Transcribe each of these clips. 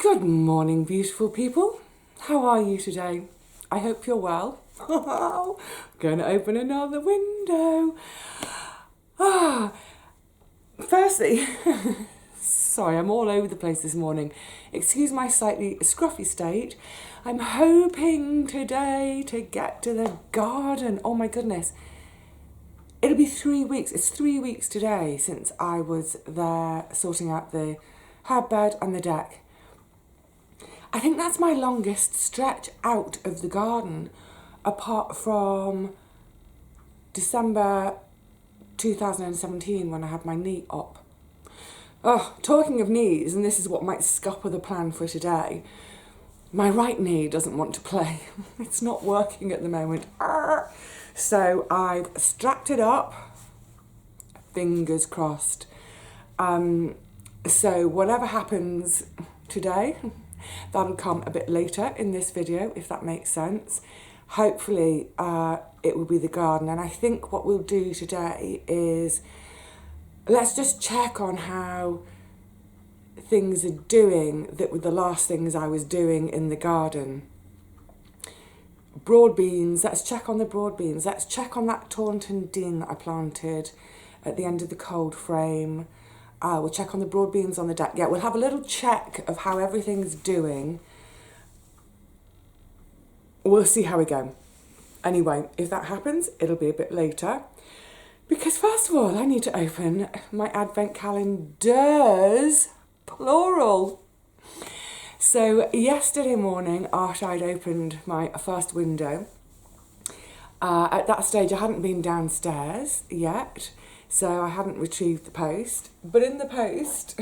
Good morning, beautiful people. How are you today? I hope you're well. Going to open another window. Firstly, sorry, I'm all over the place this morning. Excuse my slightly scruffy state. I'm hoping today to get to the garden. Oh my goodness. It'll be 3 weeks. It's 3 weeks today since I was there sorting out the herb bed and the deck. I think that's my longest stretch out of the garden, apart from December 2017 when I had my knee up. Oh, talking of knees, and this is what might scupper the plan for today, my right knee doesn't want to play. It's not working at the moment. So I've strapped it up, fingers crossed. So whatever happens today, that'll come a bit later in this video, if that makes sense. Hopefully it will be the garden. And I think what we'll do today is let's just check on how things are doing that were the last things I was doing in the garden. Broad beans, let's check on the broad beans. Let's check on that Taunton Deane that I planted at the end of the cold frame. We'll check on the broad beans on the deck. Yeah, we'll have a little check of how everything's doing. We'll see how we go. Anyway, if that happens, it'll be a bit later. Because first of all, I need to open my advent calendars, plural. So yesterday morning, after I'd opened my first window, at that stage I hadn't been downstairs yet. So I hadn't retrieved the post, but in the post,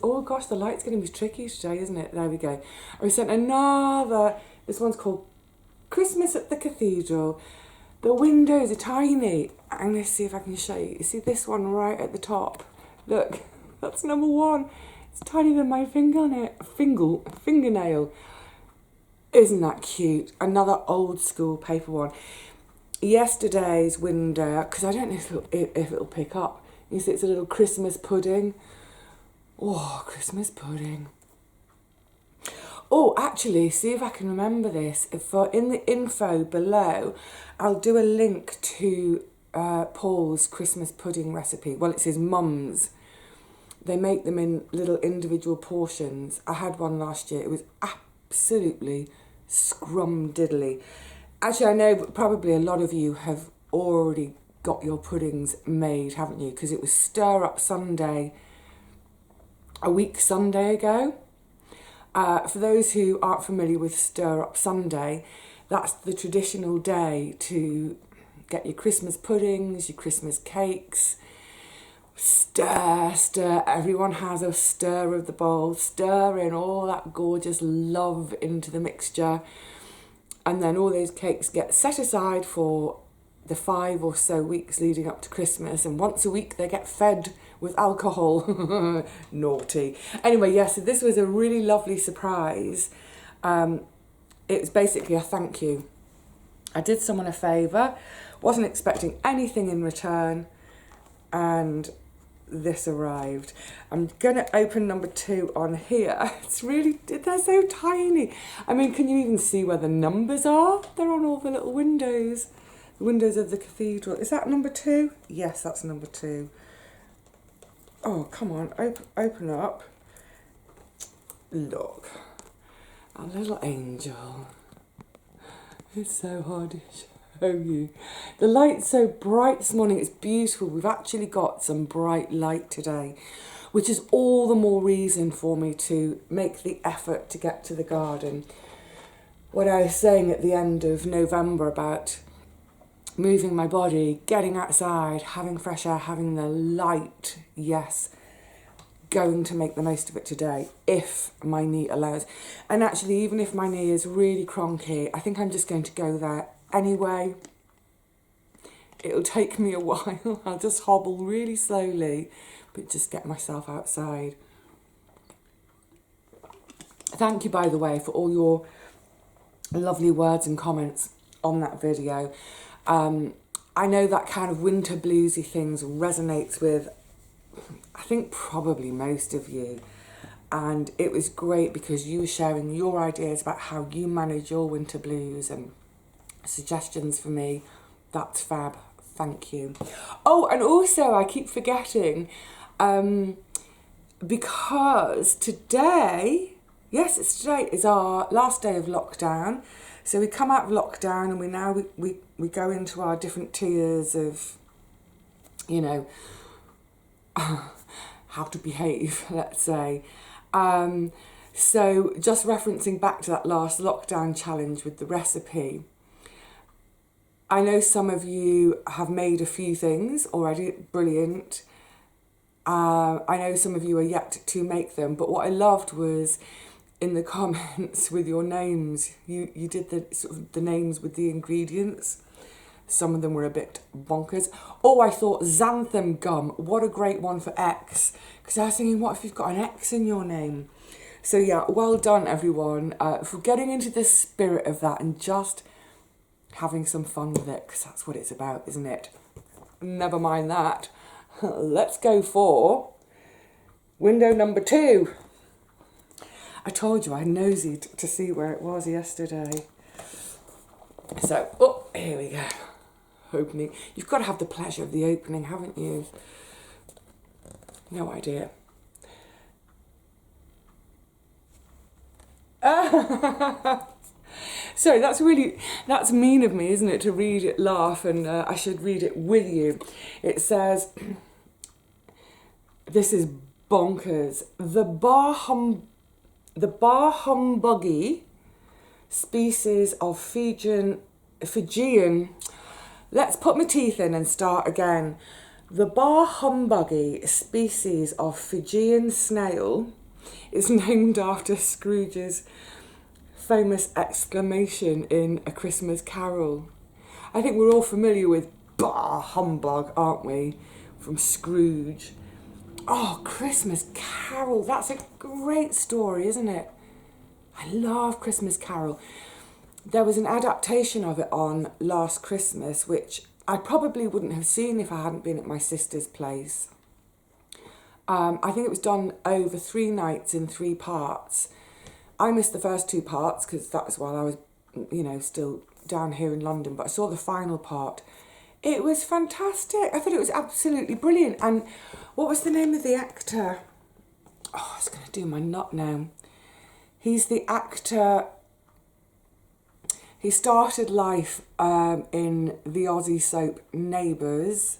oh gosh, the light's going to be tricky today, isn't it? There we go. I sent another, this one's called Christmas at the Cathedral. The windows are tiny. I'm going to see if I can show you. You see this one right at the top? Look, that's number one. It's tinier than my fingernail. Isn't that cute? Another old school paper one. Yesterday's window, because I don't know if it'll pick up. You see, it's a little Christmas pudding. Oh, Christmas pudding. Oh, actually, see if I can remember this. In the info below, I'll do a link to Paul's Christmas pudding recipe. Well, it's his mum's. They make them in little individual portions. I had one last year. It was absolutely scrumdiddly. Actually, I know probably a lot of you have already got your puddings made, haven't you? Because it was Stir Up Sunday a week Sunday ago. For those who aren't familiar with Stir Up Sunday, that's the traditional day to get your Christmas puddings, your Christmas cakes, stir. Everyone has a stir of the bowl, stir in all that gorgeous love into the mixture. And then all those cakes get set aside for the 5 or so weeks leading up to Christmas. And once a week they get fed with alcohol. Naughty. Anyway, yes, so this was a really lovely surprise. It was basically a thank you. I did someone a favour, wasn't expecting anything in return, and this arrived. I'm going to open number 2 on here. They're so tiny. I mean, can you even see where the numbers are? They're on all the little windows. The windows of the cathedral. Is that number 2? Yes, that's number 2. Oh, come on, open up. Look, our little angel. It's so hard to show you. The light's so bright this morning, it's beautiful. We've actually got some bright light today, which is all the more reason for me to make the effort to get to the garden. What I was saying at the end of November about moving my body, getting outside, having fresh air, having the light, yes, going to make the most of it today, if my knee allows. And actually, even if my knee is really cronky, I think I'm just going to go there anyway. It'll take me a while. I'll just hobble really slowly, but just get myself outside. Thank you, by the way, for all your lovely words and comments on that video. I know that kind of winter bluesy things resonates with, I think, probably most of you. And it was great because you were sharing your ideas about how you manage your winter blues and suggestions for me. That's fab. Thank you. Oh, and also I keep forgetting, because today, yes, it's today, is our last day of lockdown. So we come out of lockdown and we go into our different tiers of, you know, how to behave, let's say. So just referencing back to that last lockdown challenge with the recipe, I know some of you have made a few things already, brilliant. I know some of you are yet to make them, but what I loved was in the comments with your names, you did the sort of the names with the ingredients. Some of them were a bit bonkers. Oh, I thought xanthan gum, what a great one for X. Because I was thinking, what if you've got an X in your name? So yeah, well done everyone for getting into the spirit of that and just having some fun with it, because that's what it's about, isn't it? Never mind that. Let's go for window number 2. I told you I nosed to see where it was yesterday. So, oh, here we go. Opening. You've got to have the pleasure of the opening, haven't you? No idea. Sorry, that's mean of me, isn't it, to read it, laugh, and I should read it with you. It says, this is bonkers. The bar humbuggy species of Fijian, let's put my teeth in and start again. The bar humbuggy species of Fijian snail is named after Scrooge's famous exclamation in A Christmas Carol. I think we're all familiar with bar humbug, aren't we? From Scrooge. Oh, Christmas Carol, that's a great story, isn't it? I love Christmas Carol. There was an adaptation of it on last Christmas, which I probably wouldn't have seen if I hadn't been at my sister's place. I think it was done over 3 nights in 3 parts. I missed the first 2 parts because that was while I was, you know, still down here in London, but I saw the final part. It was fantastic. I thought it was absolutely brilliant. And what was the name of the actor? Oh, it's going to do my nut now. He's the actor. He started life in the Aussie soap Neighbours.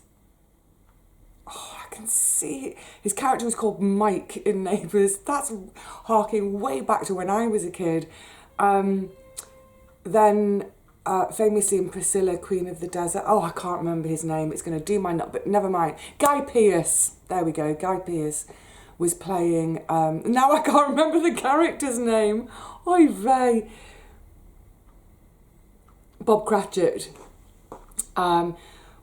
Oh, I can see it. His character was called Mike in Neighbours. That's harking way back to when I was a kid. Then famously in Priscilla, Queen of the Desert. Oh, I can't remember his name. It's going to do my nut, but never mind. Guy Pearce. There we go. Guy Pearce was playing. Now I can't remember the character's name. Oy vey. Bob Cratchit.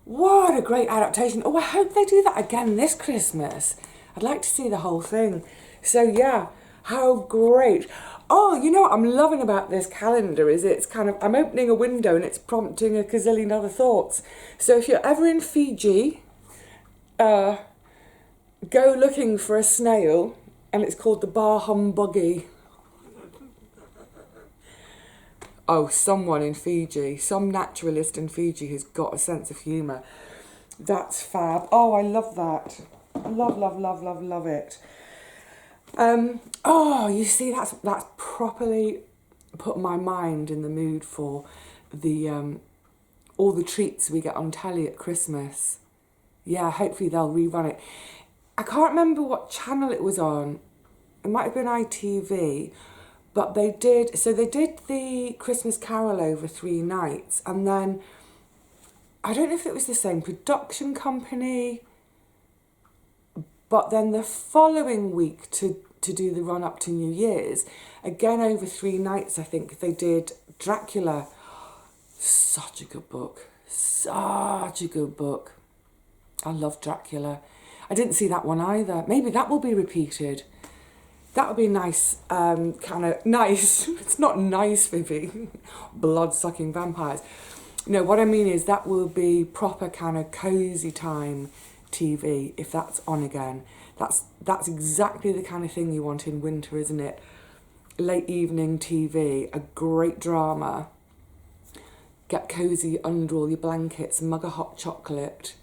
What a great adaptation. Oh, I hope they do that again this Christmas. I'd like to see the whole thing. So yeah, how great. Oh, you know what I'm loving about this calendar is it's kind of, I'm opening a window and it's prompting a gazillion other thoughts. So if you're ever in Fiji, go looking for a snail and it's called the bar humbuggy. Oh, someone in Fiji, some naturalist in Fiji has got a sense of humour. That's fab. Oh, I love that. Love, love, love, love, love it. Oh, you see, that's properly put my mind in the mood for the all the treats we get on telly at Christmas. Yeah, hopefully they'll rerun it. I can't remember what channel it was on. It might have been ITV. But they did the Christmas Carol over 3 nights, and then, I don't know if it was the same production company, but then the following week to do the run up to New Year's, again over 3 nights, I think, they did Dracula. Such a good book. Such a good book. I love Dracula. I didn't see that one either. Maybe that will be repeated. That would be nice, kind of nice. It's not nice, Vivi. Blood-sucking vampires. No, what I mean is that will be proper kind of cosy time TV, if that's on again. That's exactly the kind of thing you want in winter, isn't it? Late evening TV, a great drama. Get cosy under all your blankets, mug of hot chocolate,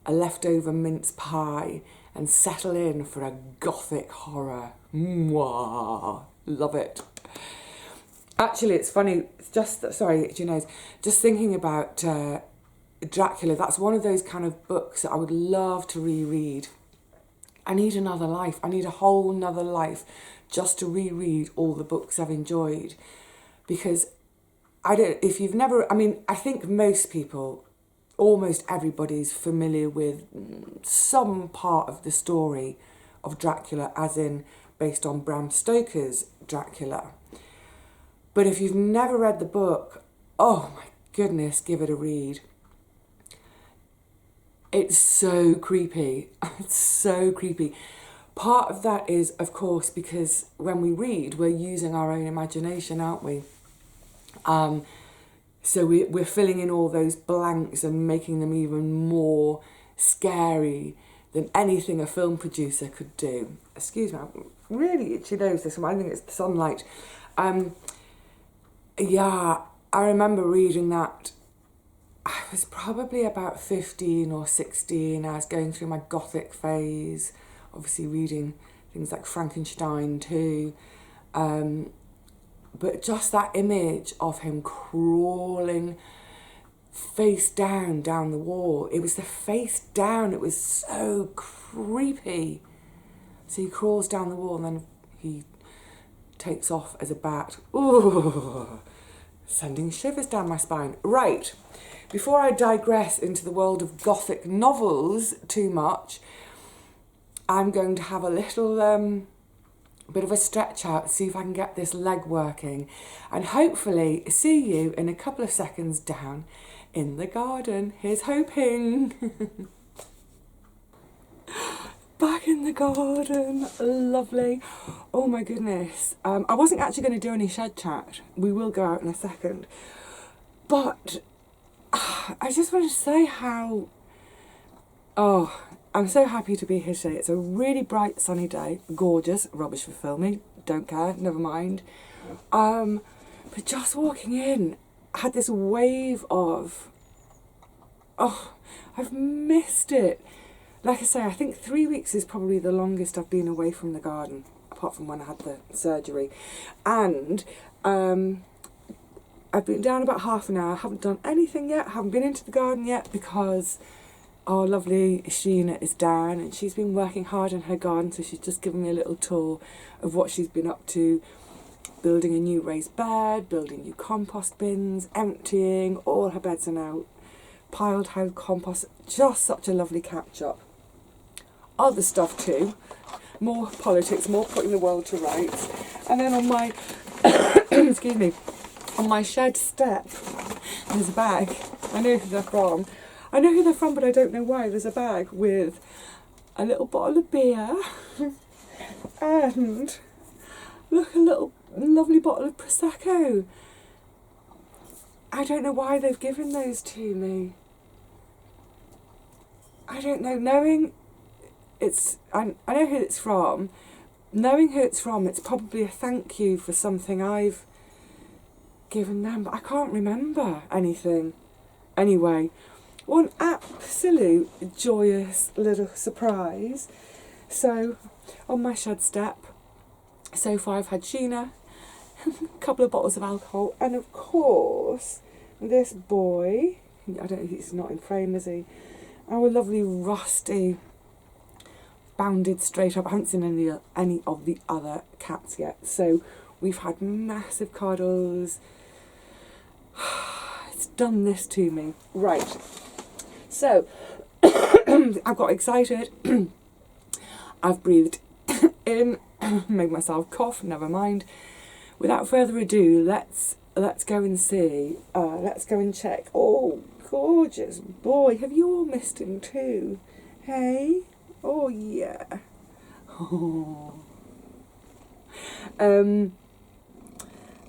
a leftover mince pie, and settle in for a gothic horror. Mwah! Love it. Actually, it's funny, it's just, sorry, just thinking about Dracula, that's one of those kind of books that I would love to reread. I need another life. I need a whole nother life just to reread all the books I've enjoyed. Because I think most people, almost everybody's familiar with some part of the story of Dracula, as in based on Bram Stoker's Dracula. But if you've never read the book, oh my goodness, give it a read. It's so creepy. It's so creepy. Part of that is, of course, because when we read, we're using our own imagination, aren't we? So we're filling in all those blanks and making them even more scary than anything a film producer could do. Excuse me, I'm really itchy nose this one. I think it's the sunlight. Yeah, I remember reading that. I was probably about 15 or 16. I was going through my gothic phase, obviously reading things like Frankenstein too. But just that image of him crawling face down the wall. It was the face down. It was so creepy. So he crawls down the wall and then he takes off as a bat. Ooh, sending shivers down my spine. Right. Before I digress into the world of gothic novels too much, I'm going to have a little bit of a stretch out, see if I can get this leg working, and hopefully see you in a couple of seconds down in the garden. Here's hoping. Back in the garden, lovely. Oh my goodness. I wasn't actually going to do any shed chat. We will go out in a second. But I just wanted to say how, I'm so happy to be here today. It's a really bright sunny day, gorgeous, rubbish for filming, don't care, never mind. But just walking in, I had this wave of, I've missed it. Like I say, I think 3 weeks is probably the longest I've been away from the garden, apart from when I had the surgery. And I've been down about half an hour, haven't done anything yet, haven't been into the garden yet because our lovely Sheena is down and she's been working hard in her garden, so she's just given me a little tour of what she's been up to, building a new raised bed, building new compost bins, emptying, all her beds are now piled high with compost, just such a lovely catch-up. Other stuff too, more politics, more putting the world to rights, and then on my, excuse me, on my shed step, there's a bag. I know who they're from. But I don't know why. There's a bag with a little bottle of beer and look, a little lovely bottle of Prosecco. I don't know why they've given those to me. I don't know. Knowing it's, I know who it's from. Knowing who it's from, it's probably a thank you for something I've given them, but I can't remember anything. Anyway, one absolute joyous little surprise. So, on my shed step, so far I've had Sheena, a couple of bottles of alcohol, and of course, this boy, I don't think he's not in frame, is he? Our lovely Rusty, bounded straight up. I haven't seen any of the other cats yet, so we've had massive cuddles. It's done this to me. Right. So, I've got excited. I've breathed in, made myself cough, never mind. Without further ado, let's go and see. Let's go and check. Oh, gorgeous boy. Have you all missed him too? Hey? Oh, yeah. Oh.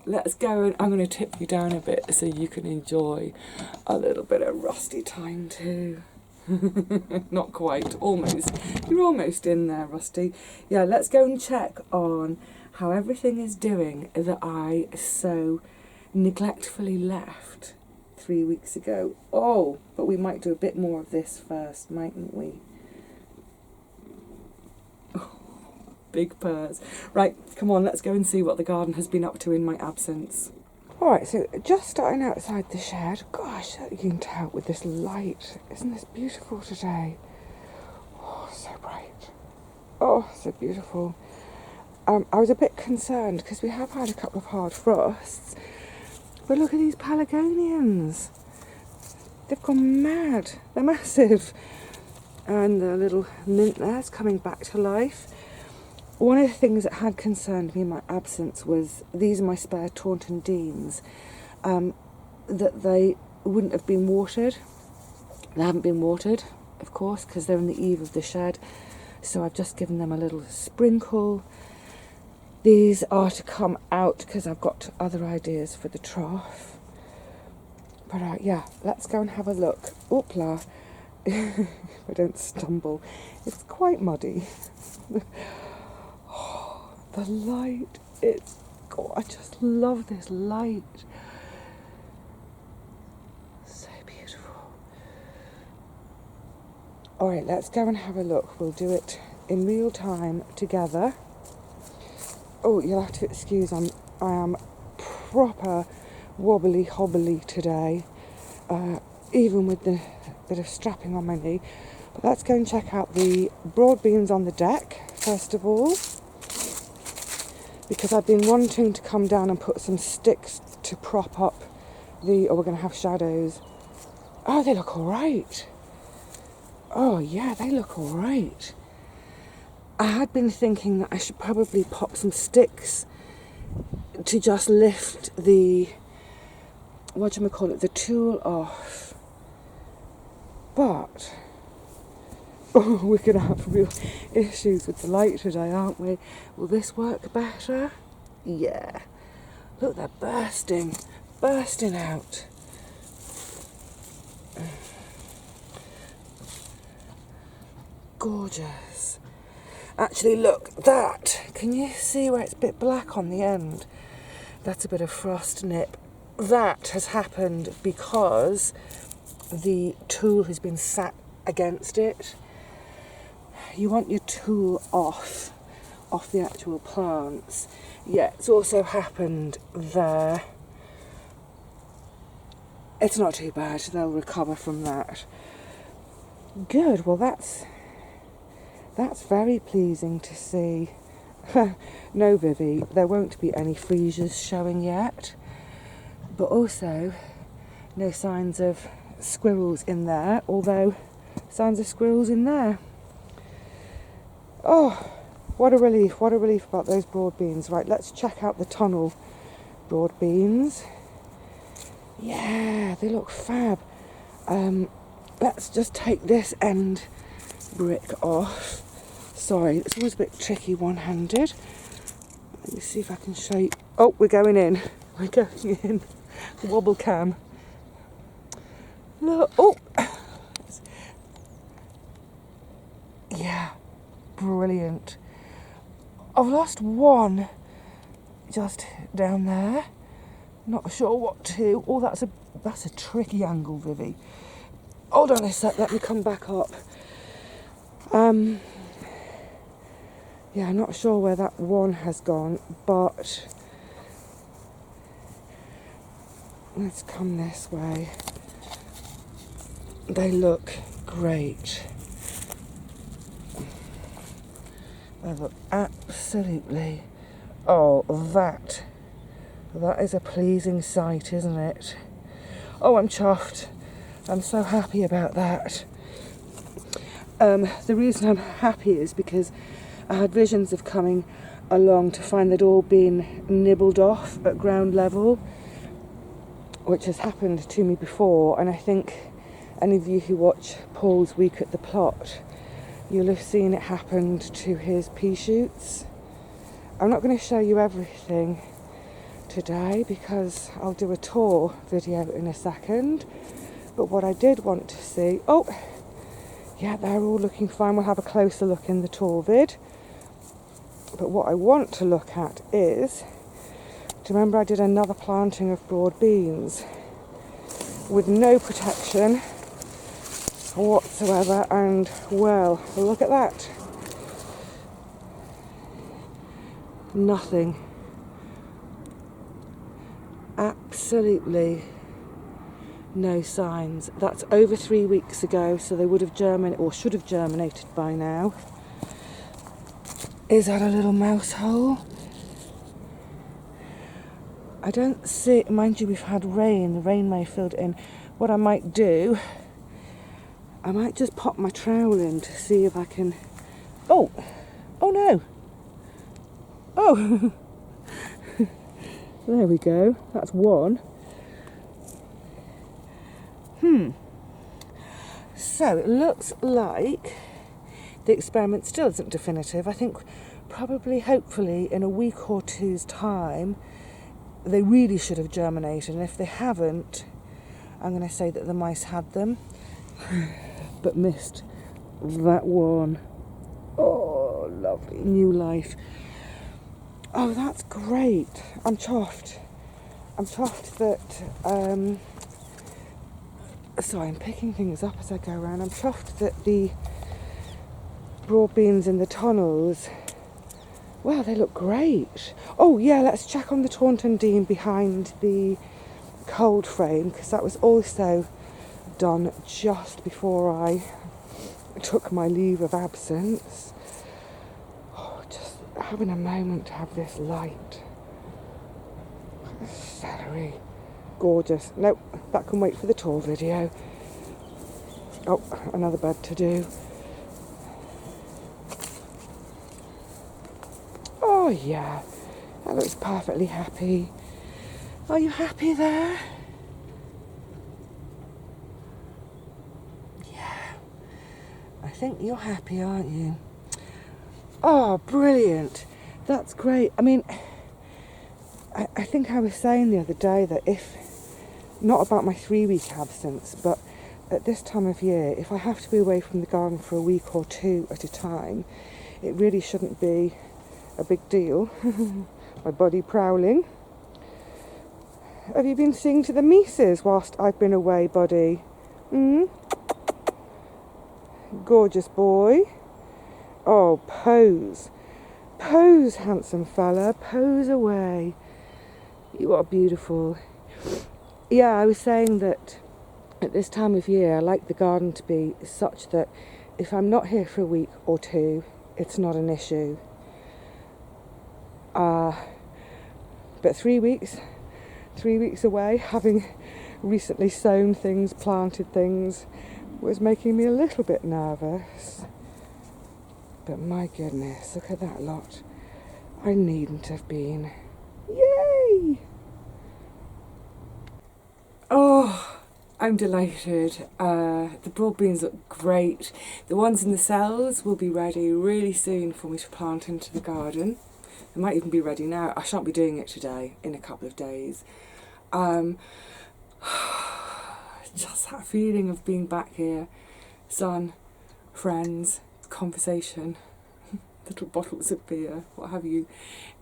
Let's go, and I'm going to tip you down a bit so you can enjoy a little bit of Rusty time too. Not quite, almost. You're almost in there, Rusty. Yeah, let's go and check on how everything is doing that I so neglectfully left 3 weeks ago. Oh, but we might do a bit more of this first, mightn't we? Big Pearce. Right, come on, let's go and see what the garden has been up to in my absence. Alright, so just starting outside the shed. Gosh, you can tell with this light. Isn't this beautiful today? Oh, so bright. Oh, so beautiful. I was a bit concerned because we have had a couple of hard frosts. But look at these pelargonians. They've gone mad. They're massive. And the little mint there's coming back to life. One of the things that had concerned me in my absence was these are my spare Taunton Deanes, that they wouldn't have been watered. They haven't been watered, of course, because they're in the eave of the shed. So I've just given them a little sprinkle. These are to come out because I've got other ideas for the trough. But yeah, let's go and have a look. Oopla. If I don't stumble. It's quite muddy. The light, I just love this light. So beautiful. Alright, let's go and have a look. We'll do it in real time together. Oh, you'll have to excuse, I am proper wobbly hobbly today, even with the bit of strapping on my knee. But let's go and check out the broad beans on the deck, first of all. Because I've been wanting to come down and put some sticks to prop up we're going to have shadows. Oh, they look all right. Oh, yeah, they look all right. I had been thinking that I should probably pop some sticks to just lift the, the tool off. But, we're going to have real issues with the light today, aren't we? Will this work better? Yeah. Look, they're bursting out. Gorgeous. Actually, look, can you see where it's a bit black on the end? That's a bit of frost nip. That has happened because the tool has been sat against it. You want your tool off the actual plants. Yeah, it's also happened there. It's not too bad, they'll recover from that. Good, well that's very pleasing to see. No, Vivi, there won't be any freesias showing yet, but also no signs of squirrels in there, although signs of squirrels in there. Oh, what a relief about those broad beans. Right, let's check out the tunnel broad beans. Yeah, they look fab. Let's just take this end brick off. Sorry, it's always a bit tricky one-handed. Let me see if I can show you. Oh, we're going in. Wobble cam. Look, oh. Yeah. Brilliant. I've lost one just down there. Not sure what to. Oh, that's a tricky angle, Vivi. Hold on a sec, let me come back up. Yeah, I'm not sure where that one has gone, but let's come this way. They look great. They look absolutely... Oh, that is a pleasing sight, isn't it? Oh, I'm chuffed. I'm so happy about that. The reason I'm happy is because I had visions of coming along to find they'd all been nibbled off at ground level, which has happened to me before, and I think any of you who watch Paul's Week at the Plot, you'll have seen it happened to his pea shoots. I'm not going to show you everything today because I'll do a tour video in a second, but what I did want to see... Oh, Yeah, they're all looking fine. We'll have a closer look in the tour vid. But what I want to look at is, do you remember I did another planting of broad beans with no protection whatsoever, and well, look at that. Nothing. Absolutely no signs. That's over 3 weeks ago, so they would have germinated, or should have germinated by now. Is that a little mouse hole? I don't see, mind you, we've had rain. The rain may have filled it in. What I might do, I might just pop my trowel in to see if I can... Oh no. Oh, there we go. That's one. So it looks like the experiment still isn't definitive. I think probably, hopefully, in a week or two's time, they really should have germinated. And if they haven't, I'm going to say that the mice had them, but missed that one. Oh, lovely. New life. Oh, that's great. I'm chuffed. I'm chuffed that... Sorry, I'm picking things up as I go around. I'm chuffed that the broad beans in the tunnels, wow, they look great. Oh yeah, let's check on the Taunton Deane behind the cold frame, because that was also done just before I took my leave of absence. Oh, just having a moment to have this light. Celery. Gorgeous. Nope, that can wait for the tour video. Oh, another bed to do. Oh yeah, that looks perfectly happy. Are you happy there? Yeah, I think you're happy, aren't you? Oh, brilliant. That's great. I mean, I think I was saying the other day that if, not about my 3-week absence, but at this time of year, if I have to be away from the garden for a week or two at a time, it really shouldn't be a big deal. My body prowling. Have you been seeing to the Mises whilst I've been away, buddy? Gorgeous boy. Oh, pose. Pose, handsome fella. Pose away. You are beautiful. Yeah, I was saying that at this time of year, I like the garden to be such that if I'm not here for a week or two, it's not an issue. But 3 weeks away, having recently sown things, planted things, was making me a little bit nervous. But my goodness, look at that lot. I needn't have been. Yay! Oh, I'm delighted. The broad beans look great. The ones in the cells will be ready really soon for me to plant into the garden. They might even be ready now. I shan't be doing it today, in a couple of days. Just that feeling of being back here. Sun, friends, conversation, little bottles of beer, what have you,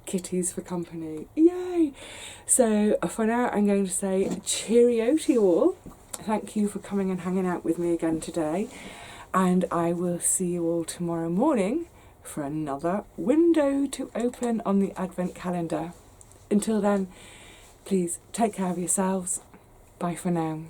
kitties for company. Yay! So for now I'm going to say cheerio to you all. Thank you for coming and hanging out with me again today, and I will see you all tomorrow morning for another window to open on the Advent calendar. Until then, please take care of yourselves. Bye for now.